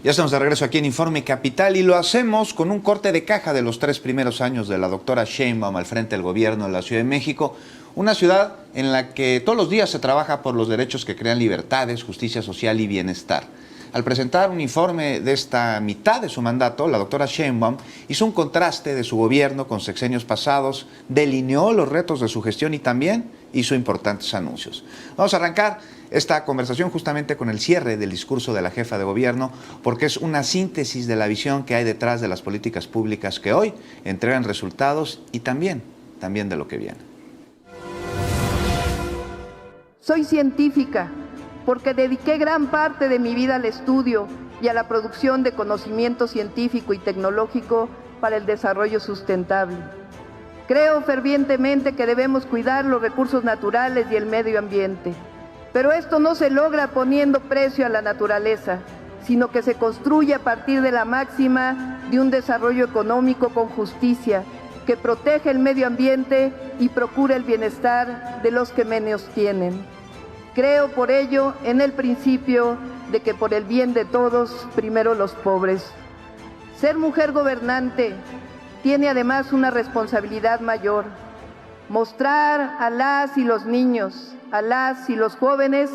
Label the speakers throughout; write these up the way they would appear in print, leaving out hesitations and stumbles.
Speaker 1: Ya estamos de regreso aquí en Informe Capital y lo hacemos con un corte de caja de los 3 primeros años de la doctora Sheinbaum al frente del gobierno de la Ciudad de México, una ciudad en la que todos los días se trabaja por los derechos que crean libertades, justicia social y bienestar. Al presentar un informe de esta mitad de su mandato, la doctora Sheinbaum hizo un contraste de su gobierno con sexenios pasados, delineó los retos de su gestión y también hizo importantes anuncios. Vamos a arrancar esta conversación justamente con el cierre del discurso de la jefa de gobierno, porque es una síntesis de la visión que hay detrás de las políticas públicas que hoy entregan resultados y también de lo que viene.
Speaker 2: Soy científica porque dediqué gran parte de mi vida al estudio y a la producción de conocimiento científico y tecnológico para el desarrollo sustentable. Creo fervientemente que debemos cuidar los recursos naturales y el medio ambiente. Pero esto no se logra poniendo precio a la naturaleza, sino que se construye a partir de la máxima de un desarrollo económico con justicia, que protege el medio ambiente y procura el bienestar de los que menos tienen. Creo por ello en el principio de que por el bien de todos, primero los pobres. Ser mujer gobernante tiene además una responsabilidad mayor: mostrar a las y los niños, a las y los jóvenes,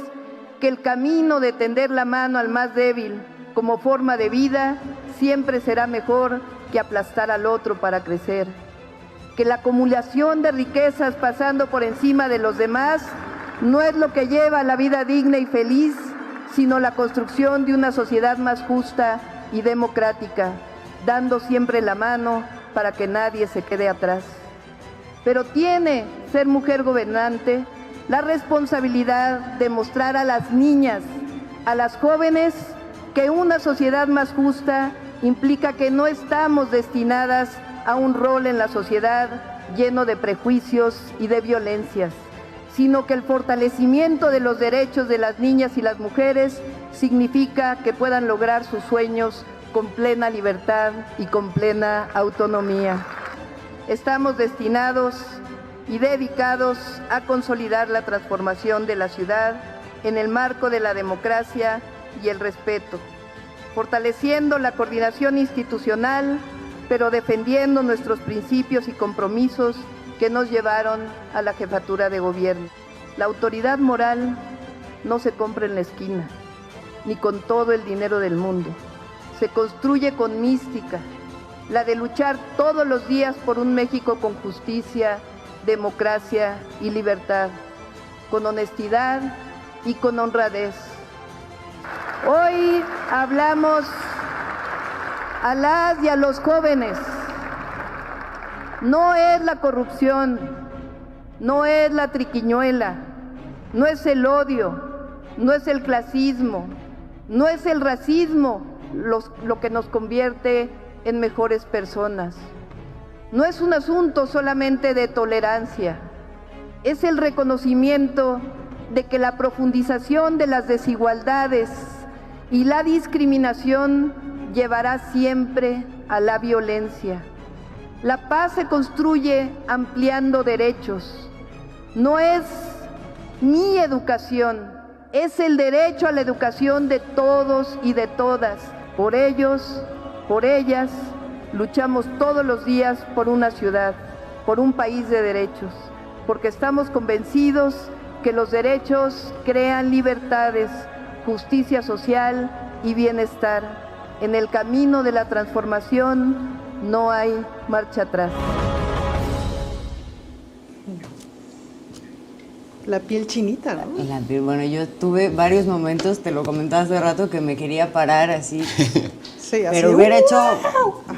Speaker 2: que el camino de tender la mano al más débil como forma de vida siempre será mejor que aplastar al otro para crecer. Que la acumulación de riquezas pasando por encima de los demás no es lo que lleva a la vida digna y feliz, sino la construcción de una sociedad más justa y democrática, dando siempre la mano para que nadie se quede atrás. Pero tiene ser mujer gobernante la responsabilidad de mostrar a las niñas, a las jóvenes, que una sociedad más justa implica que no estamos destinadas a un rol en la sociedad lleno de prejuicios y de violencias, sino que el fortalecimiento de los derechos de las niñas y las mujeres significa que puedan lograr sus sueños con plena libertad y con plena autonomía. Estamos destinados y dedicados a consolidar la transformación de la ciudad en el marco de la democracia y el respeto, fortaleciendo la coordinación institucional, pero defendiendo nuestros principios y compromisos que nos llevaron a la jefatura de gobierno. La autoridad moral no se compra en la esquina, ni con todo el dinero del mundo. Se construye con mística, la de luchar todos los días por un México con justicia, democracia y libertad, con honestidad y con honradez. Hoy hablamos a las y a los jóvenes. No es la corrupción, no es la triquiñuela, no es el odio, no es el clasismo, no es el racismo lo que nos convierte en mejores personas. No es un asunto solamente de tolerancia, es el reconocimiento de que la profundización de las desigualdades y la discriminación llevará siempre a la violencia. La paz se construye ampliando derechos. No es mi educación, es el derecho a la educación de todos y de todas. Por ellos, por ellas, luchamos todos los días por una ciudad, por un país de derechos, porque estamos convencidos que los derechos crean libertades, justicia social y bienestar. En el camino de la transformación no hay marcha atrás.
Speaker 3: La piel chinita, ¿no?
Speaker 4: La piel, bueno, yo tuve varios momentos, te lo comentaba hace rato, que me quería parar así.
Speaker 3: Sí, así.
Speaker 4: Pero hubiera hecho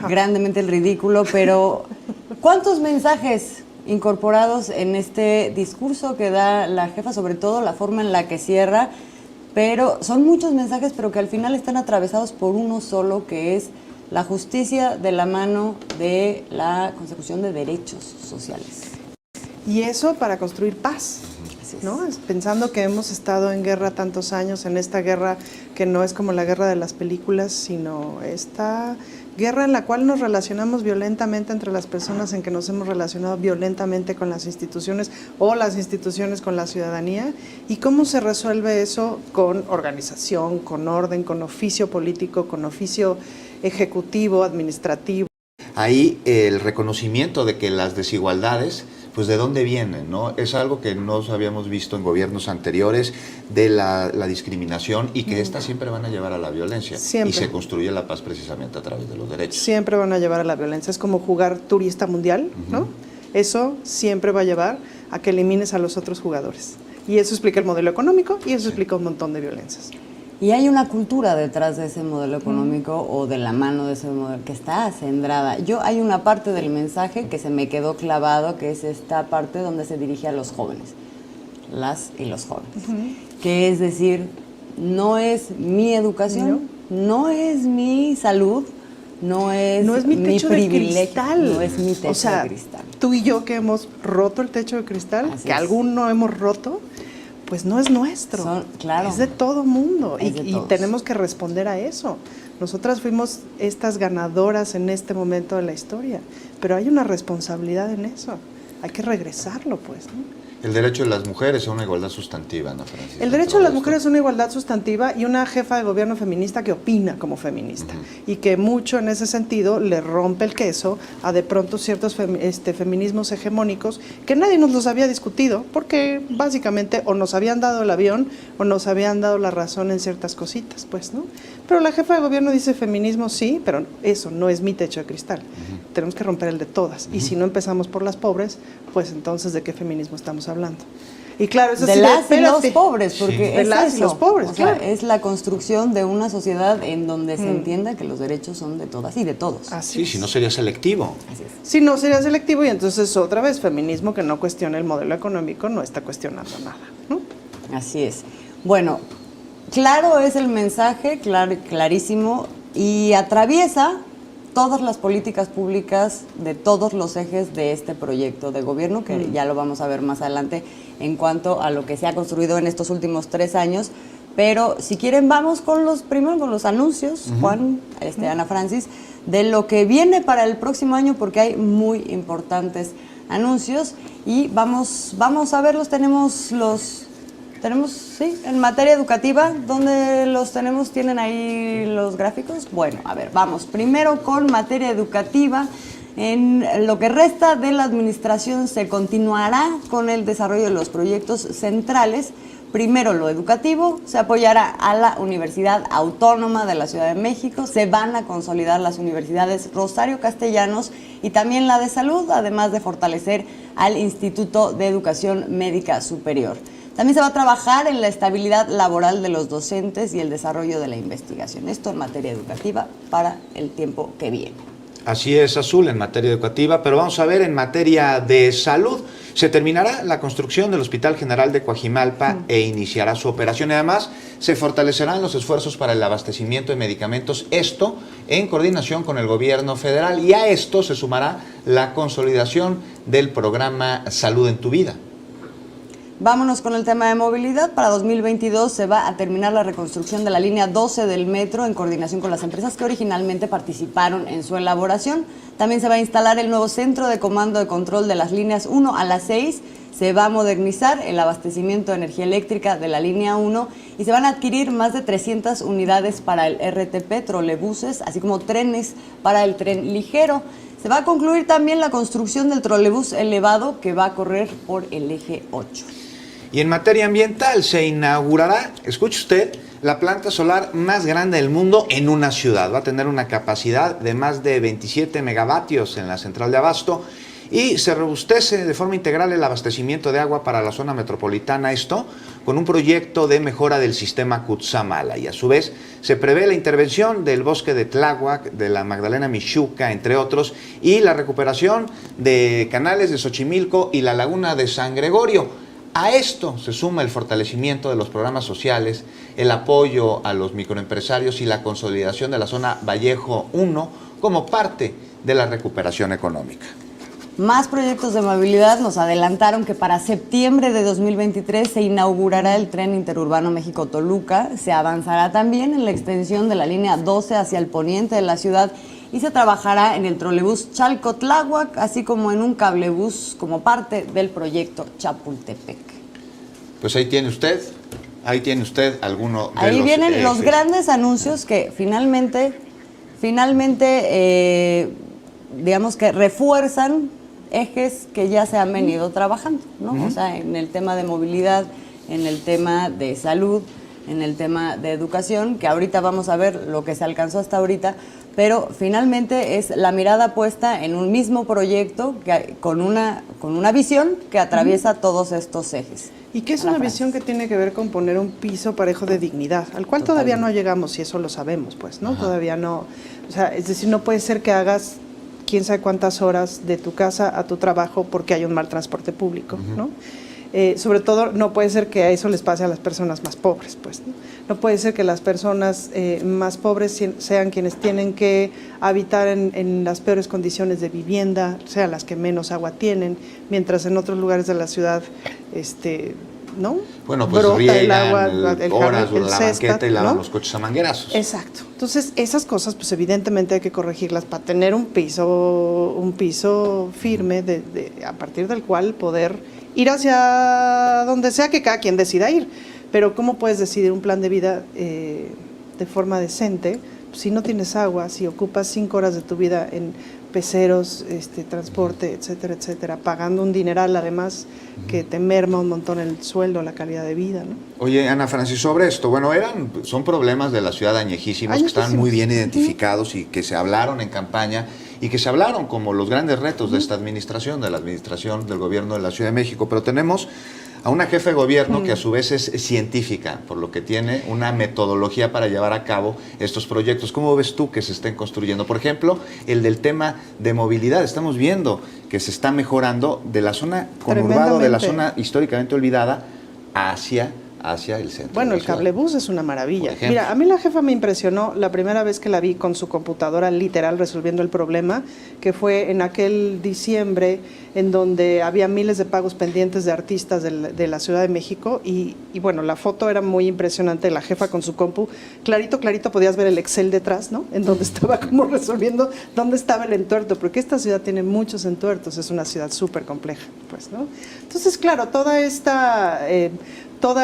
Speaker 4: grandemente el ridículo, pero ¿cuántos mensajes incorporados en este discurso que da la jefa, sobre todo la forma en la que cierra? Pero son muchos mensajes, pero que al final están atravesados por uno solo, que es la justicia de la mano de la consecución de derechos sociales.
Speaker 3: Y eso para construir paz, ¿no? Pensando que hemos estado en guerra tantos años, en esta guerra que no es como la guerra de las películas, sino esta guerra en la cual nos relacionamos violentamente entre las personas, en que nos hemos relacionado violentamente con las instituciones o las instituciones con la ciudadanía, y cómo se resuelve eso con organización, con orden, con oficio político, con oficio ejecutivo, administrativo.
Speaker 1: Ahí el reconocimiento de que las desigualdades, pues de dónde vienen, ¿no? Es algo que no habíamos visto en gobiernos anteriores, de la discriminación, y que estas siempre van a llevar a la violencia.
Speaker 3: Siempre.
Speaker 1: Y se construye la paz precisamente a través de los derechos.
Speaker 3: Siempre van a llevar a la violencia. Es como jugar turista mundial, ¿no? Eso siempre va a llevar a que elimines a los otros jugadores. Y eso explica el modelo económico y eso explica un montón de violencias.
Speaker 4: Y hay una cultura detrás de ese modelo económico o de la mano de ese modelo que está acendrada. Hay una parte del mensaje que se me quedó clavado, que es esta parte donde se dirige a los jóvenes, las y los jóvenes. Que es decir, no es mi educación, no es mi salud, no es
Speaker 3: mi techo de
Speaker 4: privilegio,
Speaker 3: cristal.
Speaker 4: no es mi techo
Speaker 3: o sea,
Speaker 4: de cristal.
Speaker 3: Tú y yo que hemos roto el techo de cristal,
Speaker 4: Así
Speaker 3: que
Speaker 4: es.
Speaker 3: alguno hemos roto, pues no es nuestro,
Speaker 4: Claro.
Speaker 3: es de todo mundo
Speaker 4: Es de
Speaker 3: y
Speaker 4: todos.
Speaker 3: tenemos que responder a eso. Nosotras fuimos estas ganadoras en este momento de la historia, pero hay una responsabilidad en eso, hay que regresarlo pues, ¿no?
Speaker 1: El derecho de las mujeres a una igualdad sustantiva, Ana Francisca.
Speaker 3: El derecho de las mujeres a una igualdad sustanciva y una jefa de gobierno feminista que opina como feminista y que mucho en ese sentido le rompe el queso a de pronto ciertos feminismos hegemónicos que nadie nos los había discutido porque básicamente o nos habían dado el avión o nos habían dado la razón en ciertas cositas, pues, ¿no? Pero la jefa de gobierno dice feminismo sí, pero eso no es mi techo de cristal. Tenemos que romper el de todas. Y si no empezamos por las pobres, pues entonces ¿de qué feminismo estamos hablando? Y claro, eso
Speaker 4: de
Speaker 3: sí,
Speaker 4: las y los
Speaker 3: espérate.
Speaker 4: pobres, porque
Speaker 1: Sí.
Speaker 4: es
Speaker 3: De las y
Speaker 4: eso.
Speaker 3: los pobres,
Speaker 4: o sea,
Speaker 3: claro.
Speaker 4: es la construcción de una sociedad en donde se entienda que los derechos son de todas y de todos.
Speaker 3: Así
Speaker 1: Sí,
Speaker 3: es.
Speaker 1: si no sería selectivo.
Speaker 4: Así es.
Speaker 3: Si no sería selectivo y entonces otra vez feminismo que no cuestiona el modelo económico no está cuestionando nada, ¿no?
Speaker 4: Así es. Bueno, claro es el mensaje, clarísimo, y atraviesa todas las políticas públicas de todos los ejes de este proyecto de gobierno, que ya lo vamos a ver más adelante en cuanto a lo que se ha construido en estos últimos 3 años. Pero si quieren vamos primero con los anuncios, Juan, Ana Francis, de lo que viene para el próximo año, porque hay muy importantes anuncios y vamos a verlos. Tenemos, sí, en materia educativa, ¿dónde los tenemos? ¿Tienen ahí los gráficos? Bueno, a ver, vamos. Primero con materia educativa. En lo que resta de la administración se continuará con el desarrollo de los proyectos centrales. Primero lo educativo, se apoyará a la Universidad Autónoma de la Ciudad de México, se van a consolidar las universidades Rosario Castellanos y también la de salud, además de fortalecer al Instituto de Educación Médica Superior. También se va a trabajar en la estabilidad laboral de los docentes y el desarrollo de la investigación. Esto en materia educativa para el tiempo que viene.
Speaker 1: Así es, Azul, en materia educativa, pero vamos a ver en materia de salud. Se terminará la construcción del Hospital General de Coajimalpa e iniciará su operación. Y además, se fortalecerán los esfuerzos para el abastecimiento de medicamentos, esto en coordinación con el gobierno federal. Y a esto se sumará la consolidación del programa Salud en tu Vida.
Speaker 4: Vámonos con el tema de movilidad. Para 2022 se va a terminar la reconstrucción de la línea 12 del metro en coordinación con las empresas que originalmente participaron en su elaboración. También se va a instalar el nuevo centro de comando de control de las líneas 1 a las 6. Se va a modernizar el abastecimiento de energía eléctrica de la línea 1 y se van a adquirir más de 300 unidades para el RTP, trolebuses, así como trenes para el tren ligero. Se va a concluir también la construcción del trolebús elevado que va a correr por el eje 8.
Speaker 1: Y en materia ambiental se inaugurará, escuche usted, la planta solar más grande del mundo en una ciudad. Va a tener una capacidad de más de 27 megavatios en la central de abasto y se robustece de forma integral el abastecimiento de agua para la zona metropolitana, esto con un proyecto de mejora del sistema Cutzamala, y a su vez se prevé la intervención del bosque de Tláhuac, de la Magdalena Mixhuca, entre otros, y la recuperación de canales de Xochimilco y la laguna de San Gregorio. A esto se suma el fortalecimiento de los programas sociales, el apoyo a los microempresarios y la consolidación de la zona Vallejo 1 como parte de la recuperación económica.
Speaker 4: Más proyectos de movilidad nos adelantaron que para septiembre de 2023 se inaugurará el tren interurbano México-Toluca. Se avanzará también en la extensión de la línea 12 hacia el poniente de la ciudad y se trabajará en el trolebús Chalco-Tláhuac, así como en un cablebús como parte del proyecto Chapultepec.
Speaker 1: Pues ahí tiene usted alguno de
Speaker 4: Ahí
Speaker 1: los
Speaker 4: vienen
Speaker 1: ejes.
Speaker 4: los grandes anuncios que finalmente, digamos que refuerzan ejes que ya se han venido trabajando, ¿no? O sea, en el tema de movilidad, en el tema de salud, en el tema de educación, que ahorita vamos a ver lo que se alcanzó hasta ahorita, pero finalmente es la mirada puesta en un mismo proyecto con una visión que atraviesa todos estos ejes.
Speaker 3: Y que es una visión que tiene que ver con poner un piso parejo de dignidad, al cual todavía no llegamos, y eso lo sabemos, pues, ¿no? Todavía no, o sea, es decir, no puede ser que hagas quién sabe cuántas horas de tu casa a tu trabajo porque hay un mal transporte público, ¿no? Sobre todo, no puede ser que a eso les pase a las personas más pobres, pues, ¿no? No puede ser que las personas más pobres sean quienes tienen que habitar en las peores condiciones de vivienda, sean las que menos agua tienen, mientras en otros lugares de la ciudad, ¿no?
Speaker 1: Bueno, pues
Speaker 3: brota
Speaker 1: riegan
Speaker 3: el agua,
Speaker 1: horas
Speaker 3: el
Speaker 1: la
Speaker 3: césped,
Speaker 1: banqueta y lavan
Speaker 3: ¿no?
Speaker 1: los coches a manguerazos.
Speaker 3: Exacto. Entonces, esas cosas, pues evidentemente hay que corregirlas para tener un piso firme a partir del cual poder ir hacia donde sea que cada quien decida ir. Pero ¿cómo puedes decidir un plan de vida de forma decente si no tienes agua, si ocupas 5 horas de tu vida en peceros, transporte, etcétera, etcétera, pagando un dineral además que te merma un montón el sueldo, la calidad de vida, ¿no?
Speaker 1: Oye, Ana Francis, sobre esto, bueno, son problemas de la ciudad añejísimos que están muy bien identificados y que se hablaron en campaña y que se hablaron como los grandes retos de esta administración, de la administración del gobierno de la Ciudad de México, pero tenemos a una jefe de gobierno que a su vez es científica, por lo que tiene una metodología para llevar a cabo estos proyectos. ¿Cómo ves tú que se estén construyendo? Por ejemplo, el del tema de movilidad. Estamos viendo que se está mejorando de la zona conurbada, de la zona históricamente olvidada, hacia el centro.
Speaker 3: Bueno, el cablebús es una maravilla. Mira, a mí la jefa me impresionó la primera vez que la vi con su computadora literal resolviendo el problema, que fue en aquel diciembre en donde había miles de pagos pendientes de artistas de la Ciudad de México y bueno, la foto era muy impresionante, la jefa con su compu, clarito podías ver el Excel detrás, ¿no? En donde estaba como resolviendo dónde estaba el entuerto, porque esta ciudad tiene muchos entuertos, es una ciudad súper compleja, pues, ¿no? Entonces, claro, toda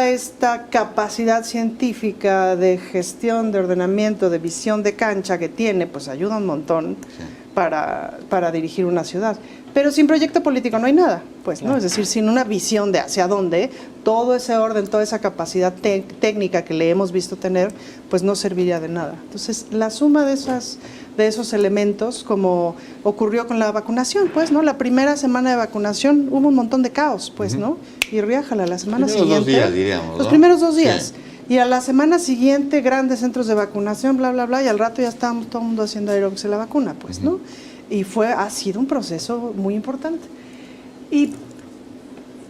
Speaker 3: esta capacidad científica de gestión, de ordenamiento, de visión de cancha que tiene, pues ayuda un montón para dirigir una ciudad. Pero sin proyecto político no hay nada, pues, ¿no? Es decir, sin una visión de hacia dónde, todo ese orden, toda esa capacidad técnica que le hemos visto tener, pues no serviría de nada. Entonces, la suma de esos elementos, como ocurrió con la vacunación, pues, ¿no? La primera semana de vacunación hubo un montón de caos, pues, ¿no? Y riájala, la semana siguiente.
Speaker 1: Los primeros 2 días, diríamos, ¿no?
Speaker 3: Los primeros 2 días. Sí. Y a la semana siguiente, grandes centros de vacunación, bla, bla, bla, y al rato ya estábamos todo el mundo haciendo aeróbics en la vacuna, pues, ¿no? Y ha sido un proceso muy importante. Y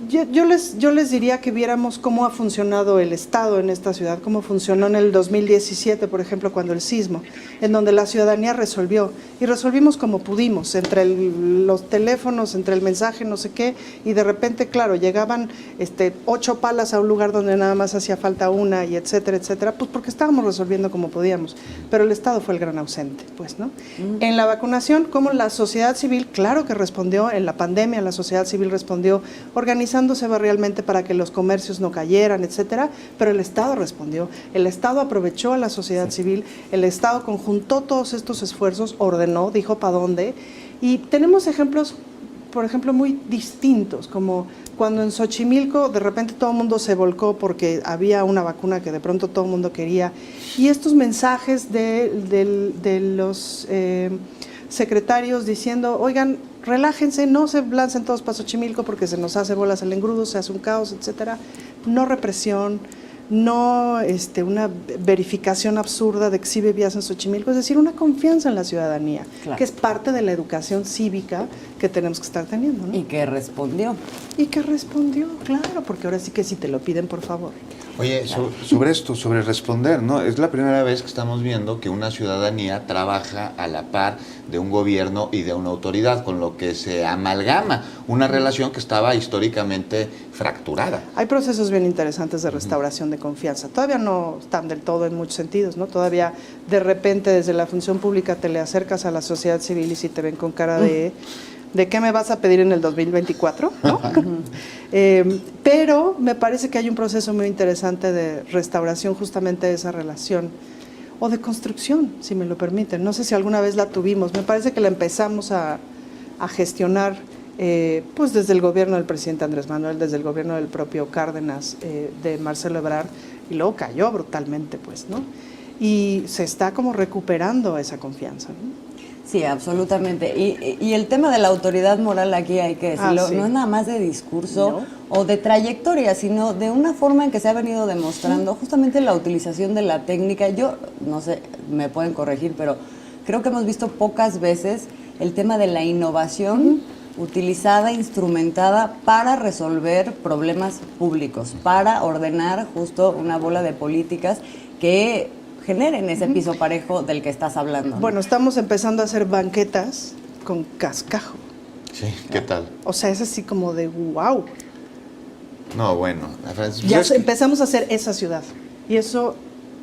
Speaker 3: yo les diría que viéramos cómo ha funcionado el Estado en esta ciudad, cómo funcionó en el 2017, por ejemplo, cuando el sismo, en donde la ciudadanía resolvió, y resolvimos como pudimos, entre los teléfonos, entre el mensaje, no sé qué, y de repente, claro, llegaban 8 palas a un lugar donde nada más hacía falta una, y etcétera, etcétera, pues porque estábamos resolviendo como podíamos, pero el Estado fue el gran ausente, pues, ¿no? En la vacunación, como la sociedad civil, claro que respondió, en la pandemia la sociedad civil respondió, organizándose barrialmente para que los comercios no cayeran, etcétera, pero el Estado respondió, el Estado aprovechó a la sociedad civil, el Estado conjuntó todos estos esfuerzos, ordenó, dijo para dónde, y tenemos ejemplos, por ejemplo, muy distintos, como cuando en Xochimilco de repente todo el mundo se volcó porque había una vacuna que de pronto todo el mundo quería, y estos mensajes de los secretarios diciendo, oigan, relájense, no se lancen todos para Xochimilco porque se nos hace bolas el engrudo, se hace un caos, etcétera. No represión, no una verificación absurda de exhibe vías en Xochimilco, es decir, una confianza en la ciudadanía, claro, que es parte de la educación cívica que tenemos que estar teniendo, ¿no?
Speaker 4: Y que respondió.
Speaker 3: Y que respondió, claro, porque ahora sí que si te lo piden, por favor.
Speaker 1: Oye, sobre esto, sobre responder, ¿no? Es la primera vez que estamos viendo que una ciudadanía trabaja a la par de un gobierno y de una autoridad, con lo que se amalgama una relación que estaba históricamente fracturada.
Speaker 3: Hay procesos bien interesantes de restauración de confianza. Todavía no están del todo en muchos sentidos, ¿no? Todavía de repente desde la función pública te le acercas a la sociedad civil y si te ven con cara de qué me vas a pedir en el 2024, ¿no? Pero me parece que hay un proceso muy interesante de restauración justamente de esa relación, o de construcción, si me lo permiten. No sé si alguna vez la tuvimos, me parece que la empezamos a gestionar pues desde el gobierno del presidente Andrés Manuel, desde el gobierno del propio Cárdenas, de Marcelo Ebrard, y luego cayó brutalmente, pues, ¿no? Y se está como recuperando esa confianza, ¿no?
Speaker 4: Sí, absolutamente. Y el tema de la autoridad moral aquí hay que decirlo,
Speaker 3: sí.
Speaker 4: No es nada más de discurso o de trayectoria, sino de una forma en que se ha venido demostrando justamente la utilización de la técnica. Yo, no sé, me pueden corregir, pero creo que hemos visto pocas veces el tema de la innovación utilizada, instrumentada para resolver problemas públicos, para ordenar justo una bola de políticas que generen ese piso parejo del que estás hablando, ¿no?
Speaker 3: Bueno, estamos empezando a hacer banquetas con cascajo.
Speaker 1: Sí, ¿qué tal?
Speaker 3: O sea, es así como de wow.
Speaker 1: No, bueno.
Speaker 3: Ya empezamos a hacer esa ciudad y eso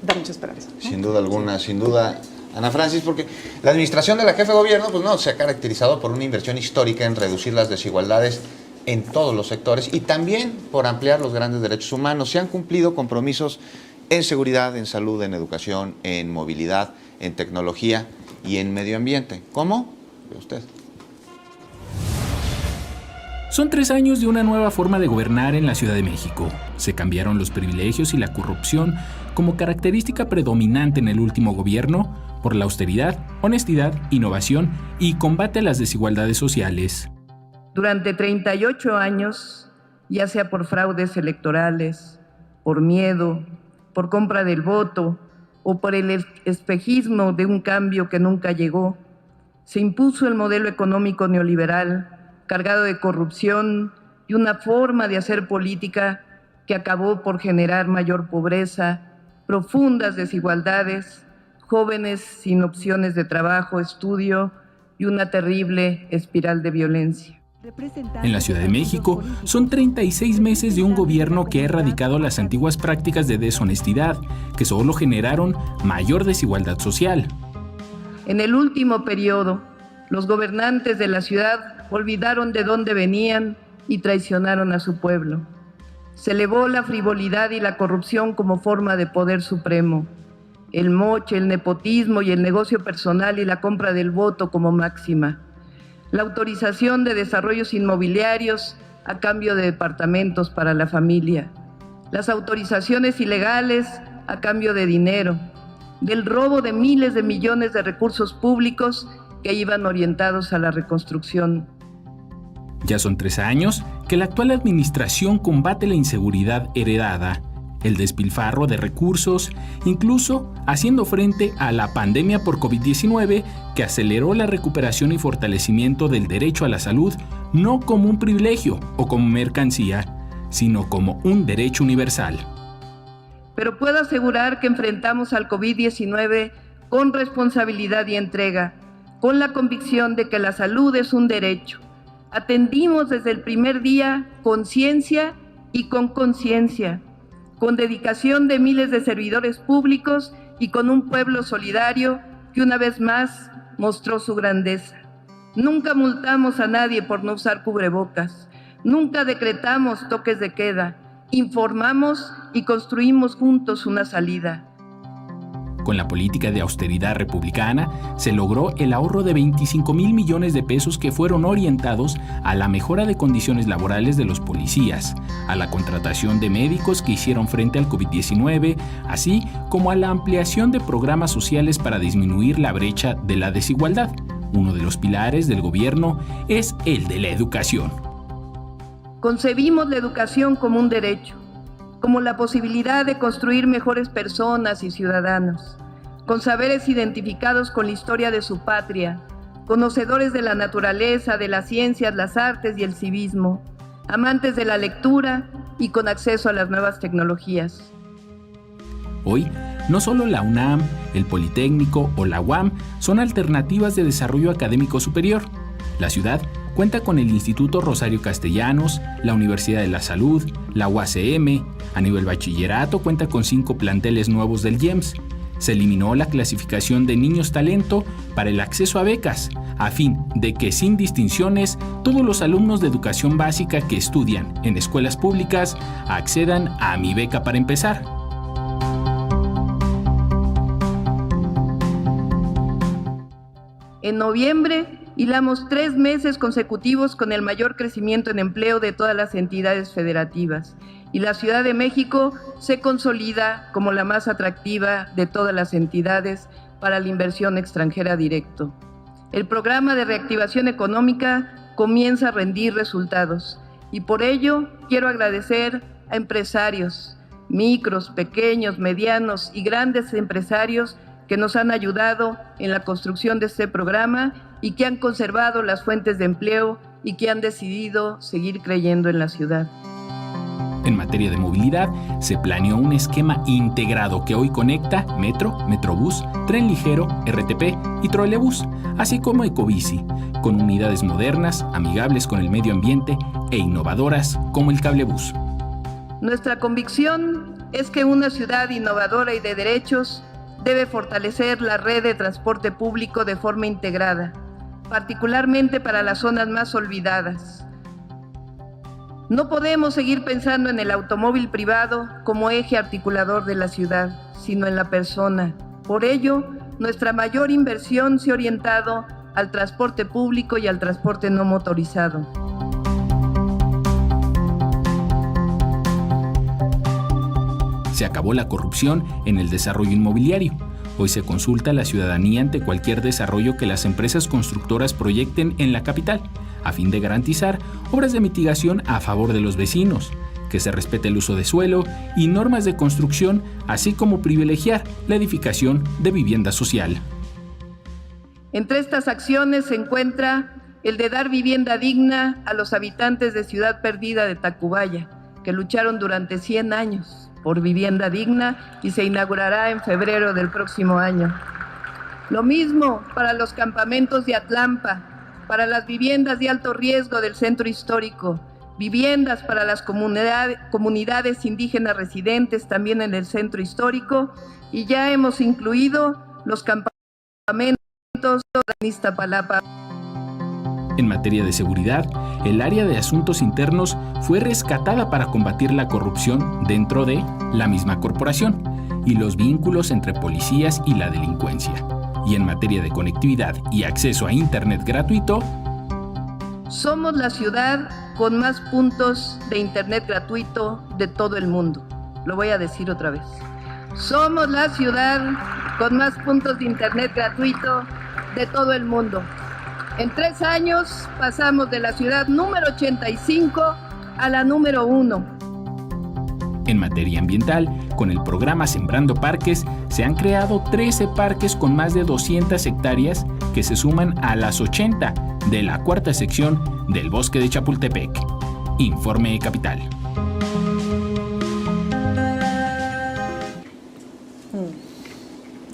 Speaker 3: da mucha esperanza, ¿no?
Speaker 1: Sin duda alguna, sin duda, Ana Francis, porque la administración de la jefa de gobierno, pues no, se ha caracterizado por una inversión histórica en reducir las desigualdades en todos los sectores y también por ampliar los grandes derechos humanos. Se han cumplido compromisos en seguridad, en salud, en educación, en movilidad, en tecnología y en medio ambiente. ¿Cómo? Ve usted.
Speaker 5: Son 3 años de una nueva forma de gobernar en la Ciudad de México. Se cambiaron los privilegios y la corrupción como característica predominante en el último gobierno por la austeridad, honestidad, innovación y combate a las desigualdades sociales.
Speaker 2: Durante 38 años, ya sea por fraudes electorales, por miedo, por compra del voto o por el espejismo de un cambio que nunca llegó, se impuso el modelo económico neoliberal cargado de corrupción y una forma de hacer política que acabó por generar mayor pobreza, profundas desigualdades, jóvenes sin opciones de trabajo, estudio y una terrible espiral de violencia.
Speaker 5: En la Ciudad de México, son 36 meses de un gobierno que ha erradicado las antiguas prácticas de deshonestidad, que solo generaron mayor desigualdad social.
Speaker 2: En el último periodo, los gobernantes de la ciudad olvidaron de dónde venían y traicionaron a su pueblo. Se elevó la frivolidad y la corrupción como forma de poder supremo, el moche, el nepotismo y el negocio personal y la compra del voto como máxima. La autorización de desarrollos inmobiliarios a cambio de departamentos para la familia, las autorizaciones ilegales a cambio de dinero, del robo de miles de millones de recursos públicos que iban orientados a la reconstrucción.
Speaker 5: Ya son 3 años que la actual administración combate la inseguridad heredada, el despilfarro de recursos, incluso haciendo frente a la pandemia por COVID-19 que aceleró la recuperación y fortalecimiento del derecho a la salud no como un privilegio o como mercancía, sino como un derecho universal.
Speaker 2: Pero puedo asegurar que enfrentamos al COVID-19 con responsabilidad y entrega, con la convicción de que la salud es un derecho. Atendimos desde el primer día con ciencia y con conciencia, con dedicación de miles de servidores públicos y con un pueblo solidario que una vez más mostró su grandeza. Nunca multamos a nadie por no usar cubrebocas, nunca decretamos toques de queda, informamos y construimos juntos una salida.
Speaker 5: Con la política de austeridad republicana, se logró el ahorro de 25,000 millones de pesos que fueron orientados a la mejora de condiciones laborales de los policías, a la contratación de médicos que hicieron frente al COVID-19, así como a la ampliación de programas sociales para disminuir la brecha de la desigualdad. Uno de los pilares del gobierno es el de la educación.
Speaker 2: Concebimos la educación como un derecho, como la posibilidad de construir mejores personas y ciudadanos, con saberes identificados con la historia de su patria, conocedores de la naturaleza, de las ciencias, las artes y el civismo, amantes de la lectura y con acceso a las nuevas tecnologías.
Speaker 5: Hoy, no solo la UNAM, el Politécnico o la UAM son alternativas de desarrollo académico superior. La ciudad cuenta con el Instituto Rosario Castellanos, la Universidad de la Salud, la UACM. A nivel bachillerato cuenta con 5 planteles nuevos del IEMS. Se eliminó la clasificación de niños talento para el acceso a becas, a fin de que sin distinciones todos los alumnos de educación básica que estudian en escuelas públicas accedan a Mi Beca para Empezar.
Speaker 2: En noviembre, hilamos 3 meses consecutivos con el mayor crecimiento en empleo de todas las entidades federativas, y la Ciudad de México se consolida como la más atractiva de todas las entidades para la inversión extranjera directo. El programa de reactivación económica comienza a rendir resultados, y por ello quiero agradecer a empresarios, micros, pequeños, medianos y grandes empresarios que nos han ayudado en la construcción de este programa y que han conservado las fuentes de empleo y que han decidido seguir creyendo en la ciudad.
Speaker 5: En materia de movilidad, se planeó un esquema integrado que hoy conecta Metro, Metrobús, Tren Ligero, RTP y Trolebús, así como Ecobici, con unidades modernas, amigables con el medio ambiente e innovadoras como el cablebús.
Speaker 2: Nuestra convicción es que una ciudad innovadora y de derechos debe fortalecer la red de transporte público de forma integrada, particularmente para las zonas más olvidadas. No podemos seguir pensando en el automóvil privado como eje articulador de la ciudad, sino en la persona. Por ello, nuestra mayor inversión se ha orientado al transporte público y al transporte no motorizado.
Speaker 5: Se acabó la corrupción en el desarrollo inmobiliario. Hoy se consulta a la ciudadanía ante cualquier desarrollo que las empresas constructoras proyecten en la capital, a fin de garantizar obras de mitigación a favor de los vecinos, que se respete el uso de suelo y normas de construcción, así como privilegiar la edificación de vivienda social.
Speaker 2: Entre estas acciones se encuentra el de dar vivienda digna a los habitantes de Ciudad Perdida de Tacubaya, que lucharon durante 100 años por vivienda digna y se inaugurará en febrero del próximo año. Lo mismo para los campamentos de Atlampa, para las viviendas de alto riesgo del centro histórico, viviendas para las comunidades indígenas residentes también en el centro histórico, y ya hemos incluido los campamentos de Iztapalapa.
Speaker 5: En materia de seguridad, el área de asuntos internos fue rescatada para combatir la corrupción dentro de la misma corporación y los vínculos entre policías y la delincuencia. Y en materia de conectividad y acceso a Internet gratuito,
Speaker 2: somos la ciudad con más puntos de Internet gratuito de todo el mundo. Lo voy a decir otra vez. Somos la ciudad con más puntos de Internet gratuito de todo el mundo. En 3 años pasamos de la ciudad número 85 a la número 1.
Speaker 5: En materia ambiental, con el programa Sembrando Parques, se han creado 13 parques con más de 200 hectáreas que se suman a las 80 de la 4ª sección del Bosque de Chapultepec. Informe Capital.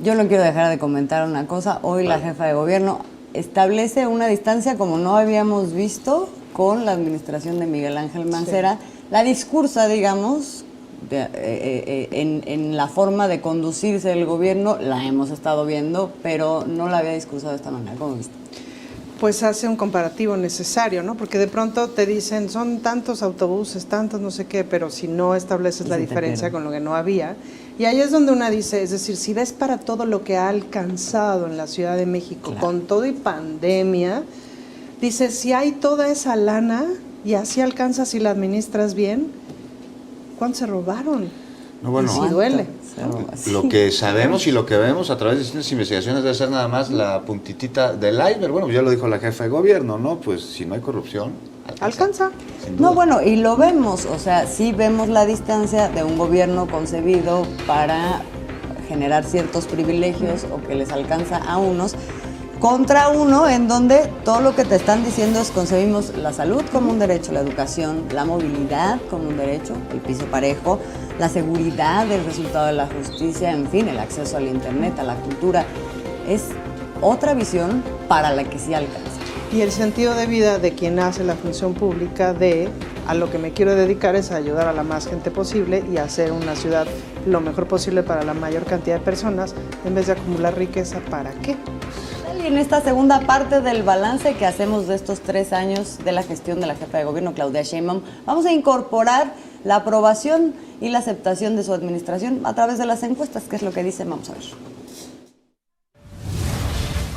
Speaker 4: Yo no quiero dejar de comentar una cosa. Hoy la jefa de gobierno establece una distancia como no habíamos visto con la administración de Miguel Ángel Mancera. Sí. La discursa, digamos, en la forma de conducirse el gobierno, la hemos estado viendo, pero no la había discursado de esta manera. ¿Cómo viste?
Speaker 3: Pues hace un comparativo necesario, ¿no? Porque de pronto te dicen, son tantos autobuses, tantos no sé qué, pero si no estableces la diferencia con lo que no había. Y ahí es donde una dice, es decir, si ves para todo lo que ha alcanzado en la Ciudad de México, claro, con todo y pandemia, dices, si hay toda esa lana y así alcanzas y la administras bien, ¿cuánto se robaron?
Speaker 1: No, bueno,
Speaker 3: sí duele.
Speaker 1: Lo que sabemos y lo que vemos a través de distintas investigaciones debe ser nada más la puntitita del iceberg. Bueno, ya lo dijo la jefa de gobierno, ¿no? Pues si no hay corrupción, alcanza.
Speaker 4: No, bueno, y lo vemos, o sea, sí vemos la distancia de un gobierno concebido para generar ciertos privilegios o que les alcanza a unos, contra uno en donde todo lo que te están diciendo es concebimos la salud como un derecho, la educación, la movilidad como un derecho, el piso parejo, la seguridad del resultado de la justicia, en fin, el acceso al internet, a la cultura. Es otra visión para la que sí alcanza.
Speaker 3: Y el sentido de vida de quien hace la función pública de a lo que me quiero dedicar es a ayudar a la más gente posible y hacer una ciudad lo mejor posible para la mayor cantidad de personas, en vez de acumular riqueza, ¿para qué?
Speaker 4: Y en esta segunda parte del balance que hacemos de estos 3 años de la gestión de la jefa de gobierno, Claudia Sheinbaum, vamos a incorporar la aprobación y la aceptación de su administración a través de las encuestas. ¿Qué es lo que dicen? Vamos a ver.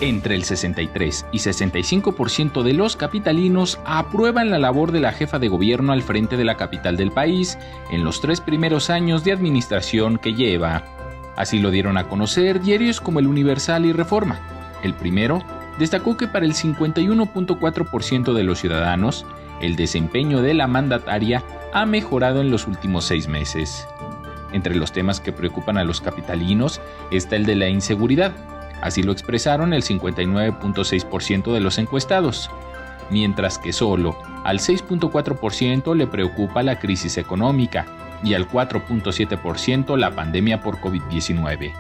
Speaker 5: Entre el 63 y 65% de los capitalinos aprueban la labor de la jefa de gobierno al frente de la capital del país en los 3 primeros años de administración que lleva. Así lo dieron a conocer diarios como El Universal y Reforma. El primero destacó que para el 51.4% de los ciudadanos, el desempeño de la mandataria ha mejorado en los últimos 6 meses. Entre los temas que preocupan a los capitalinos está el de la inseguridad. Así lo expresaron el 59.6% de los encuestados, mientras que solo al 6.4% le preocupa la crisis económica y al 4.7% la pandemia por COVID-19.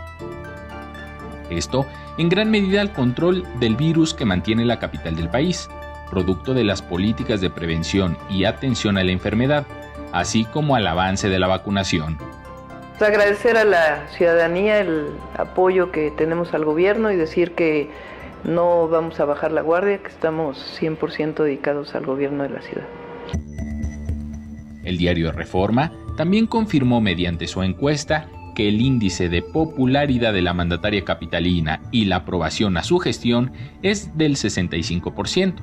Speaker 5: Esto en gran medida al control del virus que mantiene la capital del país, producto de las políticas de prevención y atención a la enfermedad, así como al avance de la vacunación.
Speaker 2: Agradecer a la ciudadanía el apoyo que tenemos al gobierno y decir que no vamos a bajar la guardia, que estamos 100% dedicados al gobierno de la ciudad.
Speaker 5: El diario Reforma también confirmó mediante su encuesta que el índice de popularidad de la mandataria capitalina y la aprobación a su gestión es del 65%,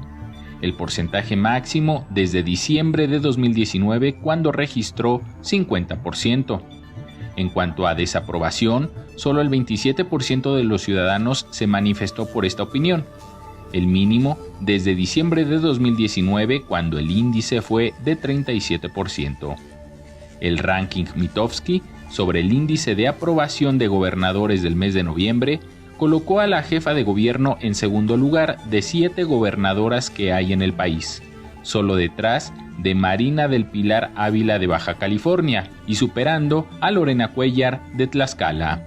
Speaker 5: el porcentaje máximo desde diciembre de 2019 cuando registró 50%. En cuanto a desaprobación, solo el 27% de los ciudadanos se manifestó por esta opinión, el mínimo desde diciembre de 2019 cuando el índice fue de 37%. El ranking Mitofsky sobre el índice de aprobación de gobernadores del mes de noviembre colocó a la jefa de gobierno en segundo lugar de 7 gobernadoras que hay en el país, solo detrás de Marina del Pilar Ávila de Baja California y superando a Lorena Cuellar de Tlaxcala.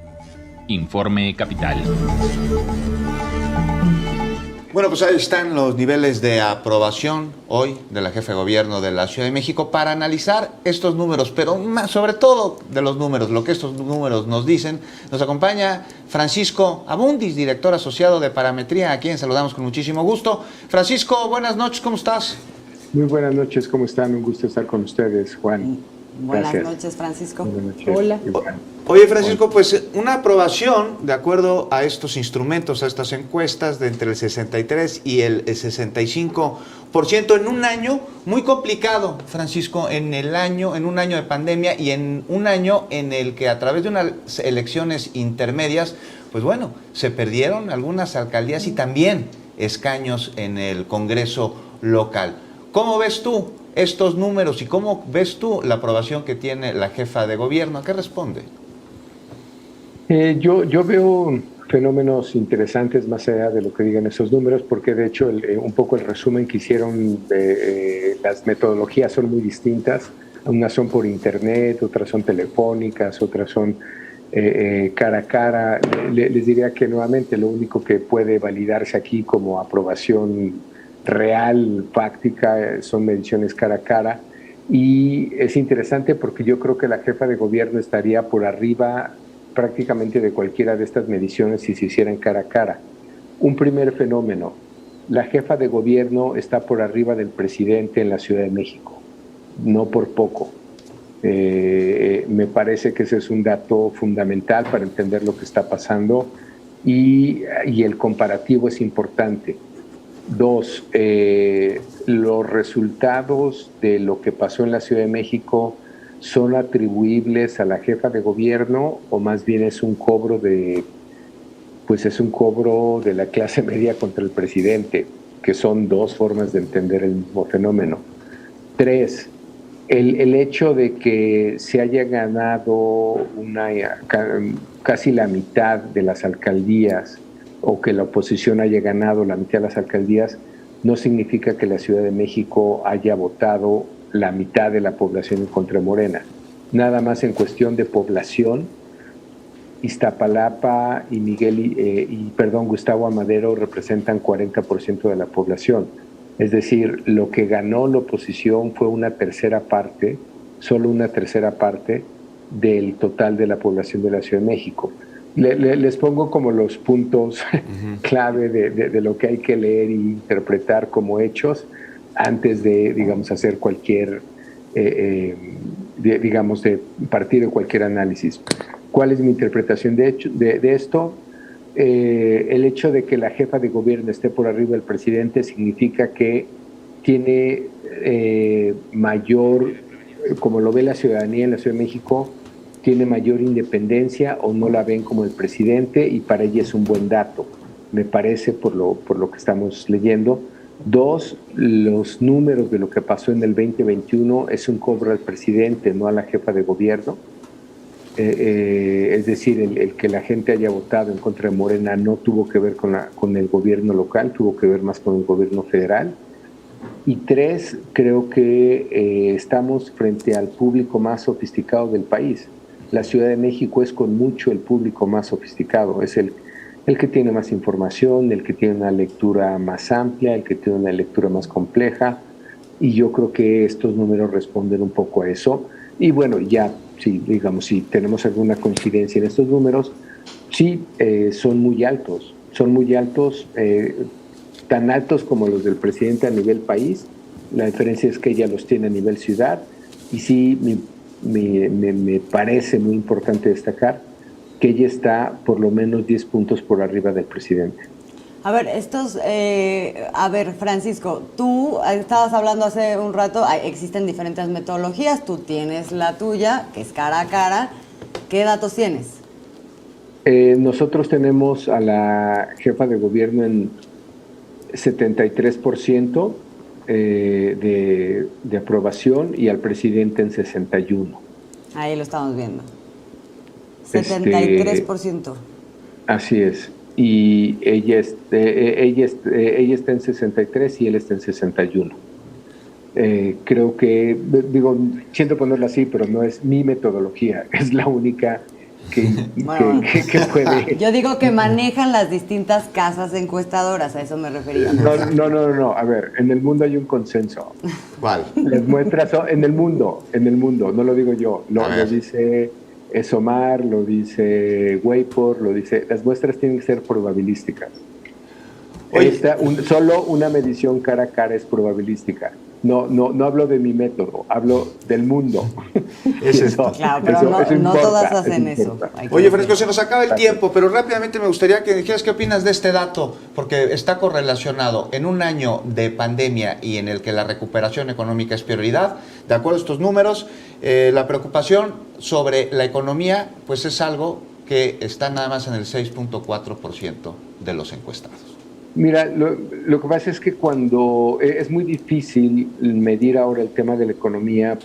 Speaker 5: Informe Capital.
Speaker 1: Bueno, pues ahí están los niveles de aprobación hoy de la jefa de gobierno de la Ciudad de México para analizar estos números, pero más, sobre todo de los números, lo que estos números nos dicen. Nos acompaña Francisco Abundis, director asociado de Parametría, a quien saludamos con muchísimo gusto. Francisco, buenas noches, ¿cómo estás?
Speaker 6: Muy buenas noches, ¿cómo están? Un gusto estar con ustedes, Juan.
Speaker 4: Buenas noches, Francisco.
Speaker 6: Buenas noches.
Speaker 3: Hola.
Speaker 1: Oye, Francisco, pues una aprobación de acuerdo a estos instrumentos, a estas encuestas de entre el 63 y el 65% en un año muy complicado, Francisco, en un año de pandemia y en un año en el que a través de unas elecciones intermedias, pues bueno, se perdieron algunas alcaldías y también escaños en el Congreso local. ¿Cómo ves tú estos números y cómo ves tú la aprobación que tiene la jefa de gobierno? ¿A qué responde?
Speaker 6: Yo veo fenómenos interesantes más allá de lo que digan esos números, porque de hecho un poco el resumen que hicieron, las metodologías son muy distintas. Unas son por internet, otras son telefónicas, otras son cara a cara. Les diría que nuevamente lo único que puede validarse aquí como aprobación real, práctica, son mediciones cara a cara, y es interesante porque yo creo que la jefa de gobierno estaría por arriba prácticamente de cualquiera de estas mediciones si se hicieran cara a cara. Un primer fenómeno, la jefa de gobierno está por arriba del presidente en la Ciudad de México, no por poco. Me parece que ese es un dato fundamental para entender lo que está pasando y el comparativo es importante. 2, los resultados de lo que pasó en la Ciudad de México son atribuibles a la jefa de gobierno o más bien es un cobro de la clase media contra el presidente, que son 2 formas de entender el mismo fenómeno. 3, el hecho de que se haya ganado casi la mitad de las alcaldías o que la oposición haya ganado la mitad de las alcaldías, no significa que la Ciudad de México haya votado la mitad de la población en contra de Morena. nada más en cuestión de población, Iztapalapa y Gustavo Amadero representan 40% de la población. Es decir, lo que ganó la oposición fue una tercera parte, solo una tercera parte del total de la población de la Ciudad de México. Les pongo como los puntos clave de lo que hay que leer e interpretar como hechos antes de, digamos, hacer cualquier, de partir de cualquier análisis. ¿Cuál es mi interpretación de esto? El hecho de que la jefa de gobierno esté por arriba del presidente significa que tiene mayor, como lo ve la ciudadanía en la Ciudad de México, tiene mayor independencia o no la ven como el presidente, y para ella es un buen dato, me parece, por lo que estamos leyendo. 2, los números de lo que pasó en el 2021 es un cobro al presidente, no a la jefa de gobierno. Es decir, el que la gente haya votado en contra de Morena no tuvo que ver con el gobierno local, tuvo que ver más con el gobierno federal. Y 3, creo que estamos frente al público más sofisticado del país. La Ciudad de México es con mucho el público más sofisticado, es el que tiene más información, el que tiene una lectura más amplia, el que tiene una lectura más compleja, y yo creo que estos números responden un poco a eso. Y bueno, ya, si tenemos alguna coincidencia en estos números, sí, son muy altos, tan altos como los del presidente a nivel país. La diferencia es que ella los tiene a nivel ciudad, y sí, me parece muy importante destacar que ella está por lo menos 10 puntos por arriba del presidente.
Speaker 4: A ver, Francisco, tú estabas hablando hace un rato, existen diferentes metodologías, tú tienes la tuya, que es cara a cara. ¿Qué datos tienes?
Speaker 6: Nosotros tenemos a la jefa de gobierno en 73% de aprobación, y al presidente en 61%.
Speaker 4: Ahí lo estamos viendo. 73%.
Speaker 6: Así es. Y ella está en 63 y él está en 61. Creo que, siento ponerlo así, pero no es mi metodología, es la única que puede.
Speaker 4: Yo digo que manejan las distintas casas encuestadoras, a eso me refería.
Speaker 6: No, a ver, en el mundo hay un consenso.
Speaker 1: ¿Cuál?
Speaker 6: Las muestras son en el mundo, no lo digo yo, lo dice Esomar, lo dice Wayport, las muestras tienen que ser probabilísticas. Solo una medición cara a cara es probabilística. No hablo de mi método, hablo del mundo.
Speaker 1: Es eso.
Speaker 4: Claro, pero no todas hacen eso.
Speaker 1: Oye, Francisco, se nos acaba el tiempo, pero rápidamente me gustaría que dijeras qué opinas de este dato, porque está correlacionado en un año de pandemia y en el que la recuperación económica es prioridad. De acuerdo a estos números, la preocupación sobre la economía pues es algo que está nada más en el 6.4% de los encuestados.
Speaker 6: Mira, lo que pasa es que cuando es muy difícil medir ahora el tema de la economía,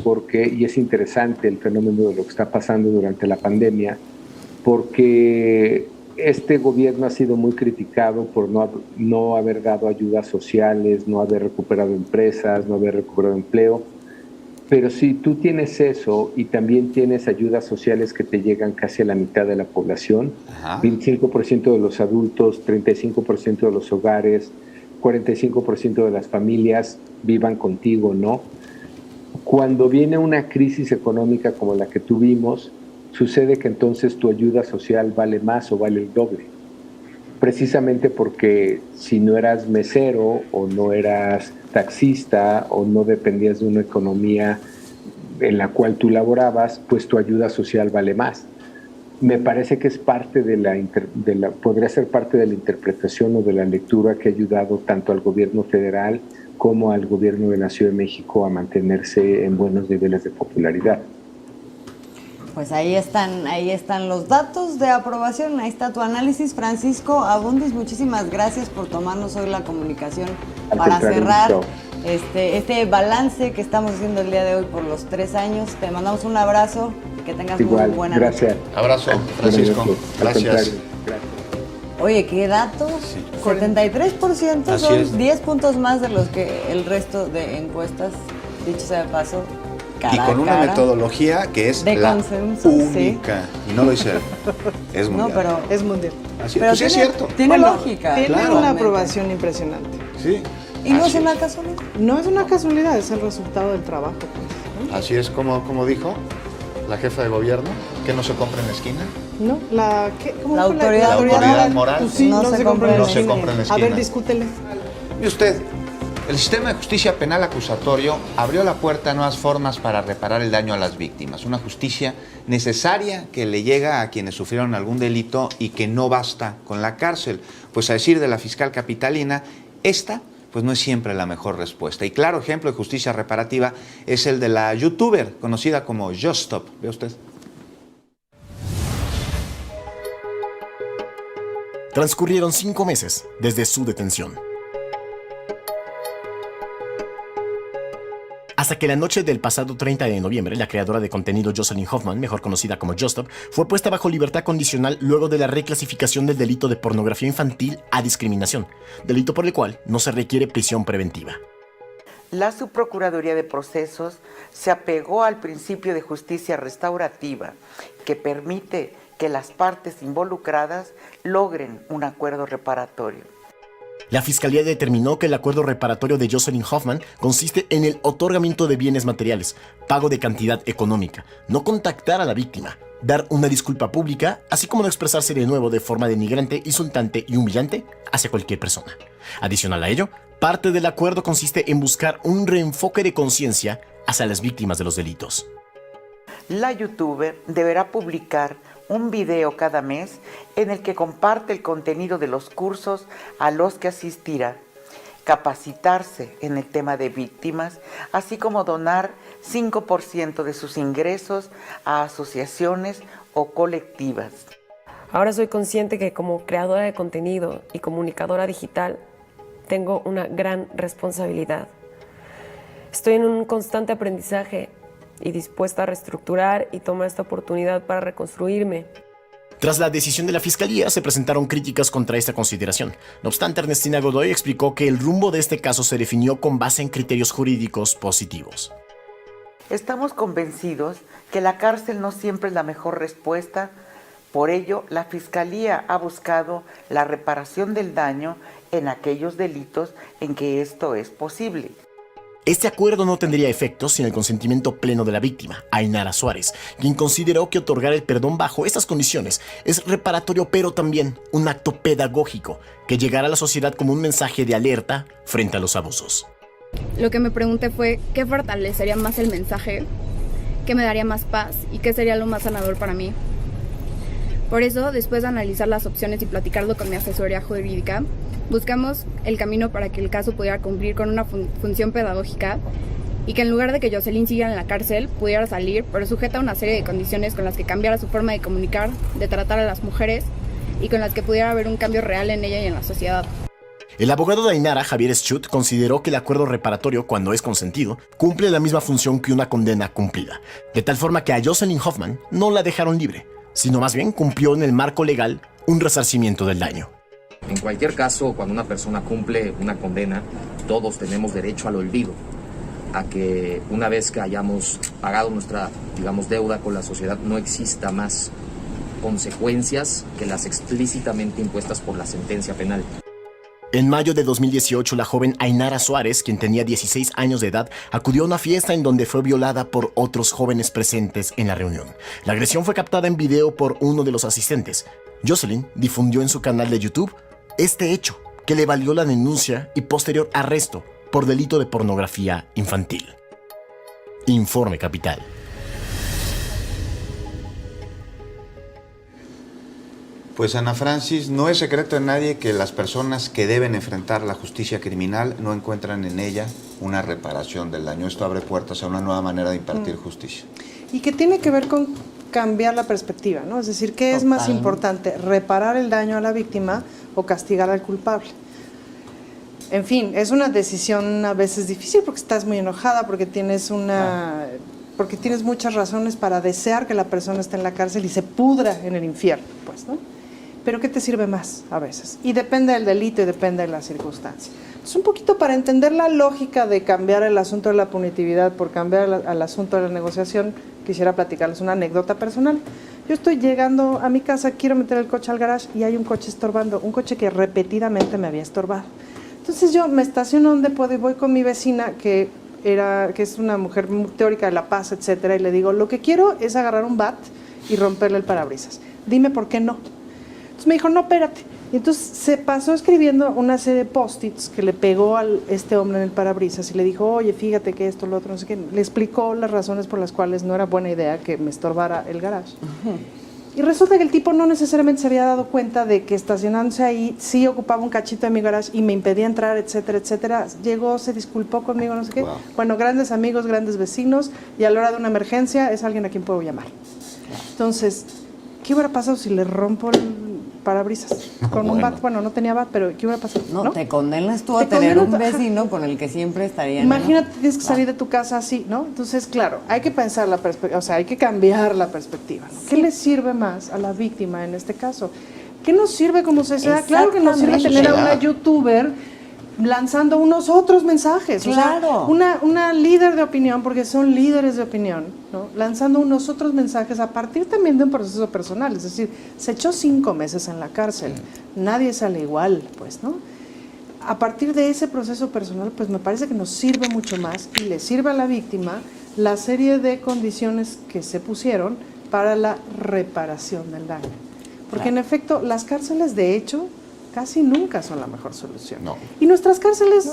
Speaker 6: y es interesante el fenómeno de lo que está pasando durante la pandemia, porque este gobierno ha sido muy criticado por no haber dado ayudas sociales, no haber recuperado empresas, no haber recuperado empleo. Pero si tú tienes eso y también tienes ayudas sociales que te llegan casi a la mitad de la población, 25% de los adultos, 35% de los hogares, 45% de las familias vivan contigo, ¿no? Cuando viene una crisis económica como la que tuvimos, sucede que entonces tu ayuda social vale más o vale el doble. Precisamente porque si no eras mesero o no eras taxista o no dependías de una economía en la cual tú laborabas, pues tu ayuda social vale más. Me parece que es parte podría ser parte de la interpretación o de la lectura que ha ayudado tanto al gobierno federal como al gobierno de la Ciudad de México a mantenerse en buenos niveles de popularidad.
Speaker 4: Pues ahí están los datos de aprobación, ahí está tu análisis, Francisco Abundis, muchísimas gracias por tomarnos hoy la comunicación para cerrar este balance que estamos haciendo el día de hoy por los 3 años. Te mandamos un abrazo y que tengas muy buena
Speaker 6: gracias.
Speaker 4: noche.
Speaker 1: Abrazo, Francisco. Gracias.
Speaker 4: Oye, ¿qué datos? Sí. 73% son 10 puntos más de los que el resto de encuestas, dicho sea de paso, cara
Speaker 1: y con
Speaker 4: a
Speaker 1: una
Speaker 4: cara.
Speaker 1: metodología que es
Speaker 4: De
Speaker 1: la
Speaker 4: consenso,
Speaker 1: única. Y no lo dice él. Es mundial.
Speaker 4: No, pero
Speaker 3: Es mundial.
Speaker 1: Así,
Speaker 4: pero
Speaker 1: pues sí es cierto.
Speaker 4: Tiene
Speaker 3: Bueno,
Speaker 4: lógica.
Speaker 3: Tiene
Speaker 1: Claro.
Speaker 3: una
Speaker 4: Totalmente.
Speaker 3: aprobación impresionante.
Speaker 1: Sí.
Speaker 4: Y no
Speaker 1: Así
Speaker 4: es una casualidad.
Speaker 3: No es una casualidad, es el resultado del trabajo. Pues,
Speaker 1: Así es como dijo la jefa de gobierno, que no se compra en la esquina.
Speaker 3: ¿no? ¿Cómo
Speaker 4: La
Speaker 3: fue
Speaker 4: autoridad
Speaker 1: La autoridad moral.
Speaker 3: Pues sí,
Speaker 4: No
Speaker 3: no,
Speaker 4: se
Speaker 3: se
Speaker 4: compra
Speaker 3: compra en
Speaker 4: en
Speaker 3: la
Speaker 4: la
Speaker 3: esquina.
Speaker 1: esquina.
Speaker 3: A ver, discútele.
Speaker 1: Y usted, el sistema de justicia penal acusatorio abrió la puerta a nuevas formas para reparar el daño a las víctimas. Una justicia necesaria que le llega a quienes sufrieron algún delito y que no basta con la cárcel. Pues a decir de la fiscal capitalina, esta pues no es siempre la mejor respuesta. Y claro ejemplo de justicia reparativa es el de la youtuber conocida como Just Stop. ¿Ve usted?
Speaker 7: Transcurrieron 5 meses desde su detención. Hasta que la noche del pasado 30 de noviembre, la creadora de contenido Jocelyn Hoffman, mejor conocida como Just Stop, fue puesta bajo libertad condicional luego de la reclasificación del delito de pornografía infantil a discriminación, delito por el cual no se requiere prisión preventiva.
Speaker 8: La Subprocuraduría de Procesos se apegó al principio de justicia restaurativa que permite que las partes involucradas logren un acuerdo reparatorio.
Speaker 7: La Fiscalía determinó que el acuerdo reparatorio de Jocelyn Hoffman consiste en el otorgamiento de bienes materiales, pago de cantidad económica, no contactar a la víctima, dar una disculpa pública, así como no expresarse de nuevo de forma denigrante, insultante y humillante hacia cualquier persona. Adicional a ello, parte del acuerdo consiste en buscar un reenfoque de conciencia hacia las víctimas de los delitos.
Speaker 8: La youtuber deberá publicar un video cada mes en el que comparte el contenido de los cursos a los que asistirá, capacitarse en el tema de víctimas, así como donar 5% de sus ingresos a asociaciones o colectivas.
Speaker 9: Ahora soy consciente que como creadora de contenido y comunicadora digital tengo una gran responsabilidad. Estoy en un constante aprendizaje y dispuesta a reestructurar y tomar esta oportunidad para reconstruirme.
Speaker 7: Tras la decisión de la Fiscalía, se presentaron críticas contra esta consideración. No obstante, Ernestina Godoy explicó que el rumbo de este caso se definió con base en criterios jurídicos positivos.
Speaker 8: Estamos convencidos que la cárcel no siempre es la mejor respuesta. Por ello, la Fiscalía ha buscado la reparación del daño en aquellos delitos en que esto es posible.
Speaker 7: Este acuerdo no tendría efecto sin el consentimiento pleno de la víctima, Ainara Suárez, quien consideró que otorgar el perdón bajo estas condiciones es reparatorio, pero también un acto pedagógico que llegará a la sociedad como un mensaje de alerta frente a los abusos.
Speaker 10: Lo que me pregunté fue qué fortalecería más el mensaje, qué me daría más paz y qué sería lo más sanador para mí. Por eso, después de analizar las opciones y platicarlo con mi asesoría jurídica, buscamos el camino para que el caso pudiera cumplir con una función pedagógica y que en lugar de que Jocelyn siguiera en la cárcel, pudiera salir, pero sujeta a una serie de condiciones con las que cambiara su forma de comunicar, de tratar a las mujeres y con las que pudiera haber un cambio real en ella y en la sociedad.
Speaker 7: El abogado de Ainara, Javier Schut, consideró que el acuerdo reparatorio, cuando es consentido, cumple la misma función que una condena cumplida, de tal forma que a Jocelyn Hoffman no la dejaron libre, sino más bien cumplió en el marco legal un resarcimiento del daño.
Speaker 11: En cualquier caso, cuando una persona cumple una condena, todos tenemos derecho al olvido, a que una vez que hayamos pagado nuestra, deuda con la sociedad, no exista más consecuencias que las explícitamente impuestas por la sentencia penal.
Speaker 7: En mayo de 2018, la joven Ainara Suárez, quien tenía 16 años de edad, acudió a una fiesta en donde fue violada por otros jóvenes presentes en la reunión. La agresión fue captada en video por uno de los asistentes. Jocelyn difundió en su canal de YouTube este hecho, que le valió la denuncia y posterior arresto por delito de pornografía infantil. Informe Capital.
Speaker 1: Pues Ana Francis, no es secreto de nadie que las personas que deben enfrentar la justicia criminal no encuentran en ella una reparación del daño. Esto abre puertas a una nueva manera de impartir justicia.
Speaker 3: Y que tiene que ver con cambiar la perspectiva, ¿no? Es decir, ¿qué es más importante? ¿Reparar el daño a la víctima o castigar al culpable? En fin, es una decisión a veces difícil porque estás muy enojada, porque tienes muchas razones para desear que la persona esté en la cárcel y se pudra en el infierno, pues, ¿no? Pero ¿qué te sirve más a veces? Y depende del delito y depende de las circunstancias. Entonces, un poquito para entender la lógica de cambiar el asunto de la punitividad por cambiar al asunto de la negociación, quisiera platicarles una anécdota personal. Yo estoy llegando a mi casa, quiero meter el coche al garage y hay un coche estorbando, un coche que repetidamente me había estorbado. Entonces yo me estaciono donde puedo y voy con mi vecina, que es una mujer muy teórica de la paz, etcétera, y le digo, lo que quiero es agarrar un bat y romperle el parabrisas. Dime por qué no. Entonces me dijo, no, espérate. Y entonces se pasó escribiendo una serie de post-its que le pegó a este hombre en el parabrisas y le dijo, oye, fíjate que esto, lo otro, no sé qué. Le explicó las razones por las cuales no era buena idea que me estorbara el garage. Y resulta que el tipo no necesariamente se había dado cuenta de que estacionándose ahí sí ocupaba un cachito de mi garage y me impedía entrar, etcétera, etcétera. Llegó, se disculpó conmigo, no sé qué. Wow. Bueno, grandes amigos, grandes vecinos, y a la hora de una emergencia es alguien a quien puedo llamar. Entonces, ¿qué hubiera pasado si le rompo el parabrisas con un bat? Bueno, no tenía bat, pero ¿qué hubiera pasado?
Speaker 4: No, te condenas tú a tener un vecino con el que siempre estaría.
Speaker 3: Imagínate, tienes que salir de tu casa así, ¿no? Entonces, claro, hay que pensar la perspectiva, o sea, hay que cambiar la perspectiva, ¿no? ¿Qué le sirve más a la víctima en este caso? ¿Qué nos sirve como sociedad? Claro que nos sirve tener a una youtuber lanzando unos otros mensajes,
Speaker 4: claro.
Speaker 3: O sea, una líder de opinión, porque son líderes de opinión, ¿no? Lanzando unos otros mensajes a partir también de un proceso personal, es decir, se echó 5 meses en la cárcel, nadie sale igual, pues, ¿no? A partir de ese proceso personal, pues me parece que nos sirve mucho más y le sirve a la víctima la serie de condiciones que se pusieron para la reparación del daño. Porque en efecto, las cárceles, de hecho, casi nunca son la mejor solución.
Speaker 1: No.
Speaker 3: Y nuestras cárceles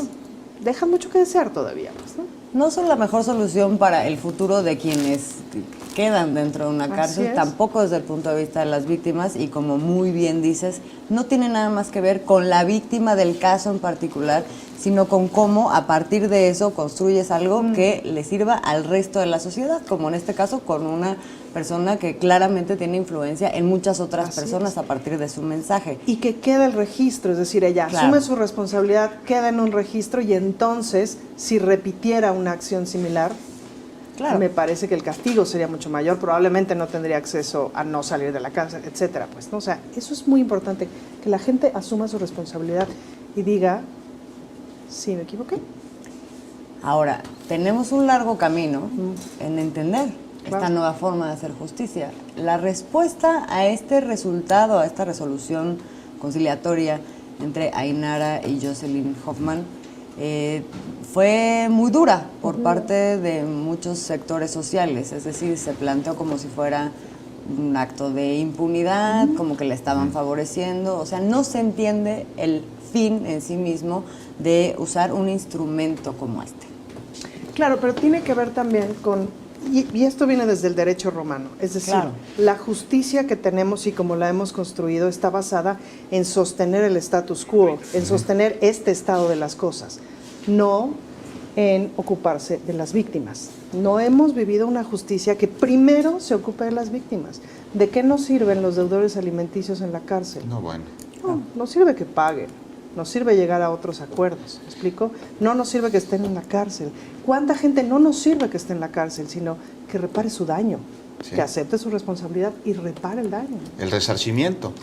Speaker 3: dejan mucho que desear todavía, pues, ¿no?
Speaker 4: No son la mejor solución para el futuro de quienes quedan dentro de una cárcel, tampoco desde el punto de vista de las víctimas, y como muy bien dices, no tiene nada más que ver con la víctima del caso en particular, sino con cómo a partir de eso construyes algo que le sirva al resto de la sociedad, como en este caso con una persona que claramente tiene influencia en muchas otras personas a partir de su mensaje.
Speaker 3: Y que queda el registro, es decir, ella asume su responsabilidad, queda en un registro, y entonces, si repitiera una acción similar, me parece que el castigo sería mucho mayor, probablemente no tendría acceso a no salir de la cárcel, etcétera, pues, ¿no? O sea, eso es muy importante, que la gente asuma su responsabilidad y diga, sí, me equivoqué.
Speaker 4: Ahora, tenemos un largo camino en entender esta nueva forma de hacer justicia. La respuesta a este resultado, a esta resolución conciliatoria entre Ainara y Jocelyn Hoffman, fue muy dura por parte de muchos sectores sociales, es decir, se planteó como si fuera un acto de impunidad, como que le estaban favoreciendo, o sea, no se entiende el fin en sí mismo de usar un instrumento como este.
Speaker 3: Claro, pero tiene que ver también con, y esto viene desde el derecho romano, es decir, la justicia que tenemos y como la hemos construido está basada en sostener el status quo, en sostener este estado de las cosas, no en ocuparse de las víctimas. No hemos vivido una justicia que primero se ocupe de las víctimas. ¿De qué nos sirven los deudores alimenticios en la cárcel?
Speaker 1: No, bueno.
Speaker 3: No sirve que paguen, nos sirve llegar a otros acuerdos, ¿me explico? No nos sirve que estén en la cárcel. ¿Cuánta gente no nos sirve que esté en la cárcel, sino que repare su daño, que acepte su responsabilidad y repare el daño?
Speaker 1: El resarcimiento.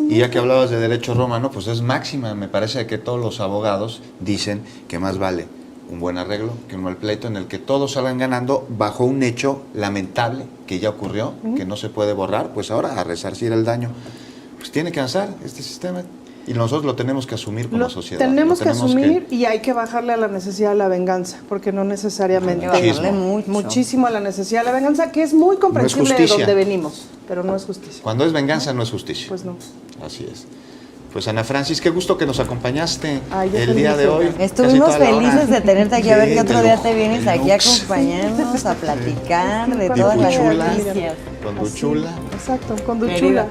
Speaker 1: Y ya que hablabas de derecho romano, pues es máxima. Me parece que todos los abogados dicen que más vale un buen arreglo que un mal pleito en el que todos salgan ganando bajo un hecho lamentable que ya ocurrió, que no se puede borrar, pues ahora a resarcir el daño. Pues tiene que avanzar este sistema y nosotros lo tenemos que asumir como sociedad.
Speaker 3: Tenemos que asumir y hay que bajarle a la necesidad de la venganza, porque no necesariamente muchísimo a la necesidad de la venganza, que es muy comprensible de donde venimos, pero no es justicia.
Speaker 1: Cuando es venganza no es justicia.
Speaker 3: Pues no.
Speaker 1: Así es. Pues Ana Francis, qué gusto que nos acompañaste el día de hoy.
Speaker 4: Estuvimos felices de tenerte aquí, a ver qué otro día te vienes aquí a acompañarnos, a platicar de todas las noticias.
Speaker 1: Con Duchula.
Speaker 3: Exacto, con Duchula.